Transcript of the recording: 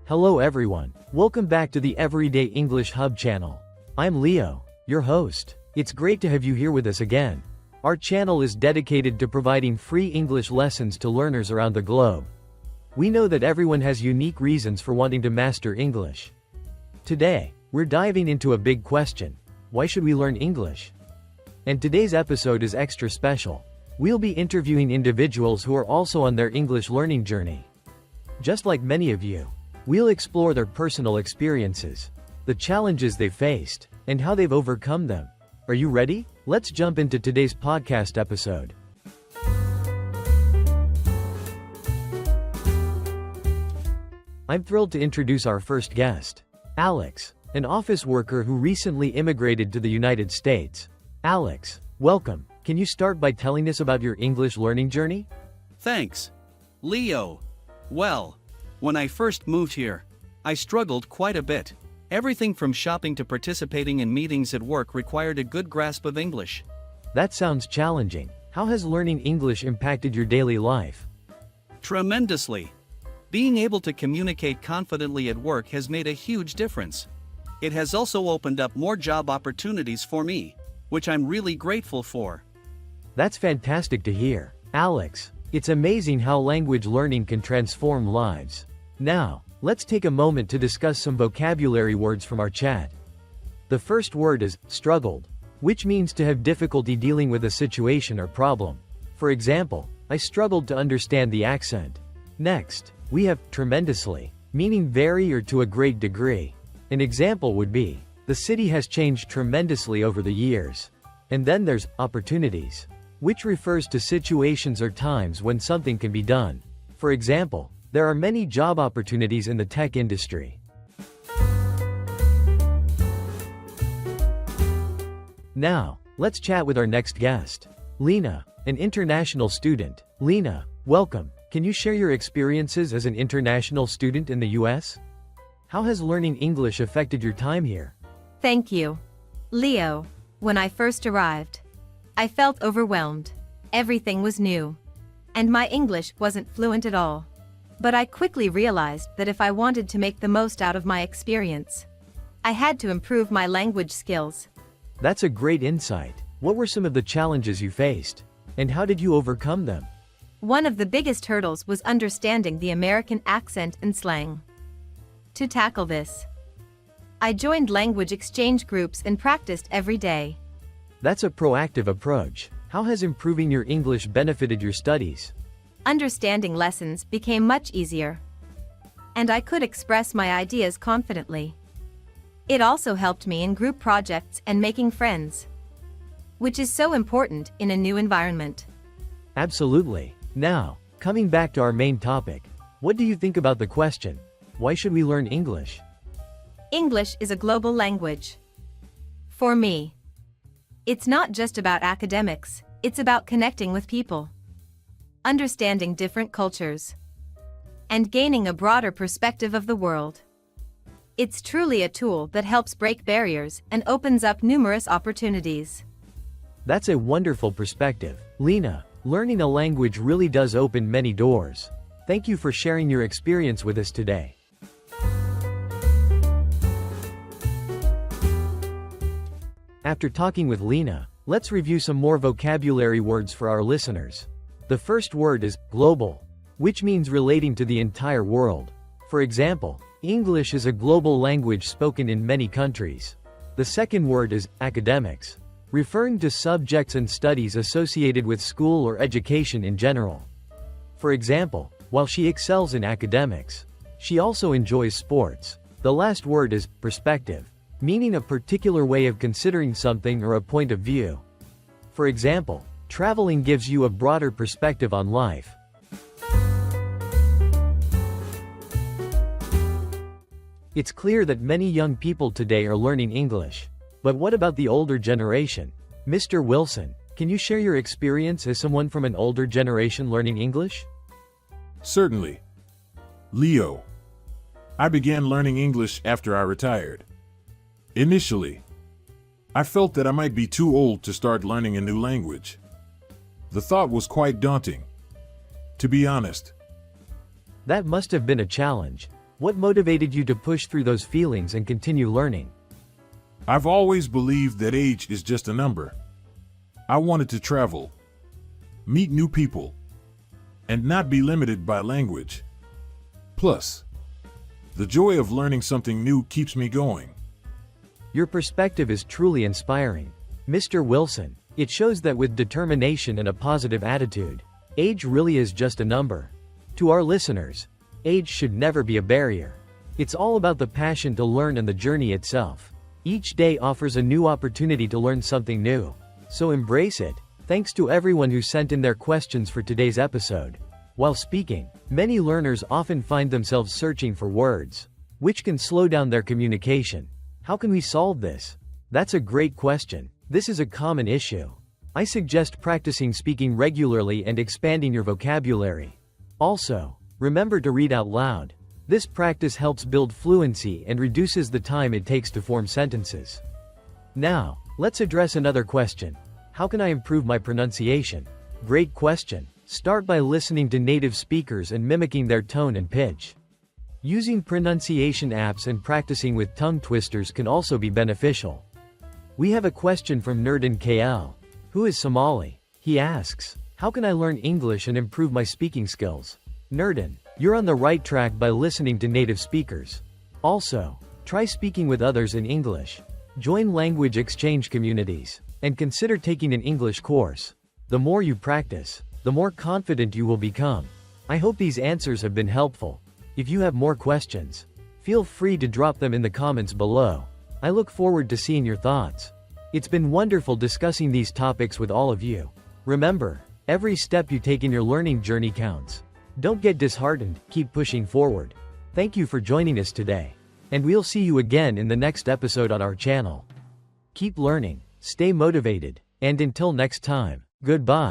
Hello everyone, welcome back to the Everyday English Hub channel. I'm Leo, your host. It's great to have you here with us again. Our channel is dedicated to providing free English lessons to learners around the globe. We know that everyone has unique reasons for wanting to master English. Today, we're diving into a big question. Why should we learn English? And today's episode is extra special. We'll be interviewing individuals who are also on their English learning journey. Just like many of you, we'll explore their personal experiences, the challenges they've faced, and how they've overcome them. Are you ready? Let's jump into today's podcast episode. I'm thrilled to introduce our first guest, Alex, an office worker who recently immigrated to the United States. Alex, welcome. Can you start by telling us about your English learning journey? Thanks, Leo. Well, when I first moved here, I struggled quite a bit. Everything from shopping to participating in meetings at work required a good grasp of English. That sounds challenging. How has learning English impacted your daily life? Tremendously. Being able to communicate confidently at work has made a huge difference. It has also opened up more job opportunities for me, which I'm really grateful for. That's fantastic to hear. Alex, it's amazing how language learning can transform lives. Now, let's take a moment to discuss some vocabulary words from our chat. The first word is struggled, which means to have difficulty dealing with a situation or problem. For example, I struggled to understand the accent. Next, we have tremendously, meaning very or to a great degree. An example would be, the city has changed tremendously over the years. And then there's opportunities, which refers to situations or times when something can be done. For example, there are many job opportunities in the tech industry. Now, let's chat with our next guest, Lena, an international student. Lena, welcome. Can you share your experiences as an international student in the US? How has learning English affected your time here? Thank you, Leo. When I first arrived, I felt overwhelmed. Everything was new, and my English wasn't fluent at all. But I quickly realized that if I wanted to make the most out of my experience, I had to improve my language skills. That's a great insight. What were some of the challenges you faced, and how did you overcome them? One of the biggest hurdles was understanding the American accent and slang. To tackle this, I joined language exchange groups and practiced every day. That's a proactive approach. How has improving your English benefited your studies? Understanding lessons became much easier, and I could express my ideas confidently. It also helped me in group projects and making friends, which is so important in a new environment. Absolutely. Now, coming back to our main topic, what do you think about the question, why should we learn English? English is a global language. For me, it's not just about academics, it's about connecting with people, understanding different cultures, and gaining a broader perspective of the world. It's truly a tool that helps break barriers and opens up numerous opportunities. That's a wonderful perspective. Lena, learning a language really does open many doors. Thank you for sharing your experience with us today. After talking with Lena, let's review some more vocabulary words for our listeners. The first word is global, which means relating to the entire world. For example, English is a global language spoken in many countries. The second word is academics, referring to subjects and studies associated with school or education in general. For example, while she excels in academics, she also enjoys sports. The last word is perspective, meaning a particular way of considering something or a point of view. For example, traveling gives you a broader perspective on life. It's clear that many young people today are learning English. But what about the older generation? Mr. Wilson, can you share your experience as someone from an older generation learning English? Certainly. Leo, I began learning English after I retired. Initially, I felt that I might be too old to start learning a new language. The thought was quite daunting, to be honest. That must have been a challenge. What motivated you to push through those feelings and continue learning? I've always believed that age is just a number. I wanted to travel, meet new people, and not be limited by language. Plus, the joy of learning something new keeps me going. Your perspective is truly inspiring, Mr. Wilson. It shows that with determination and a positive attitude, age really is just a number. To our listeners, age should never be a barrier. It's all about the passion to learn and the journey itself. Each day offers a new opportunity to learn something new, so embrace it. Thanks to everyone who sent in their questions for today's episode. While speaking, many learners often find themselves searching for words, which can slow down their communication. How can we solve this? That's a great question. This is a common issue. I suggest practicing speaking regularly and expanding your vocabulary. Also, remember to read out loud. This practice helps build fluency and reduces the time it takes to form sentences. Now, let's address another question. How can I improve my pronunciation? Great question. Start by listening to native speakers and mimicking their tone and pitch. Using pronunciation apps and practicing with tongue twisters can also be beneficial. We have a question from Nurdin KL, who is Somali. He asks, how can I learn English and improve my speaking skills? Nurdin, you're on the right track by listening to native speakers. Also, try speaking with others in English. Join language exchange communities, and consider taking an English course. The more you practice, the more confident you will become. I hope these answers have been helpful. If you have more questions, feel free to drop them in the comments below. I look forward to seeing your thoughts. It's been wonderful discussing these topics with all of you. Remember, every step you take in your learning journey counts. Don't get disheartened, keep pushing forward. Thank you for joining us today. And we'll see you again in the next episode on our channel. Keep learning, stay motivated, and until next time, goodbye.